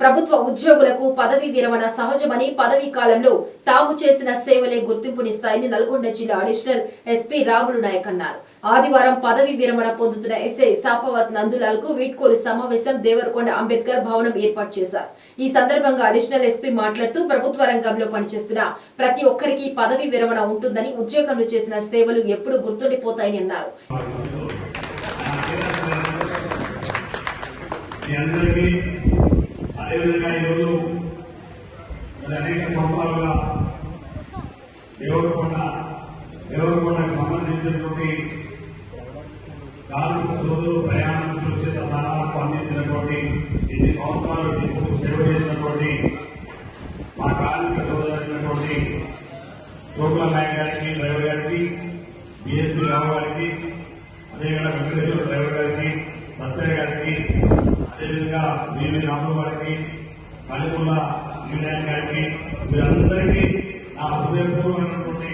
ప్రభుత్వ ఉద్యోగులకు పదవీ విరమణ సహజమని, పదవీ కాలంలో తాము చేసిన సేవలే గుర్తింపునిస్తాయని నల్గొండ జిల్లా అడిషనల్ ఎస్పీ రాములు నాయక్ అన్నారు. ఆదివారం పదవీ విరమణ పొందుతున్న ఎస్ఐ సాపవత్ నందులాల్ కు వీడ్కోలు సమావేశం దేవరకొండ అంబేద్కర్ భవనం ఏర్పాటు చేశారు. ఈ సందర్భంగా అడిషనల్ ఎస్పీ మాట్లాడుతూ ప్రభుత్వ రంగంలో పనిచేస్తున్న ప్రతి ఒక్కరికి పదవీ విరమణ ఉంటుందని, ఉద్యోగంలో చేసిన సేవలు ఎప్పుడూ గుర్తుండిపోతాయని అన్నారు. అదేవిధంగా ఈరోజు అనేక సంవత్సరాలుగా దేవరకొండకు సంబంధించినటువంటి కార్మికులు ప్రయాణం చేసే ప్రాణాలకు అందించినటువంటి ఇన్ని సంవత్సరాలు సేవ చేసినటువంటి మా కార్మిక సోదరులైనటువంటి చోట్ల నాయక్ గారికి, డ్రైవర్ గారికి, బిఎస్పీ రావు గారికి, అదేవిధంగా వెంకటేశ్వర డ్రైవర్ గారికి, సత్యయ్య గారికి, అదేవిధంగా వీరి రాములు గారికి, మలికుల్లా న్యూయార్క్ గారికి, వీరందరికీ నా హృదయపూర్వమైనటువంటి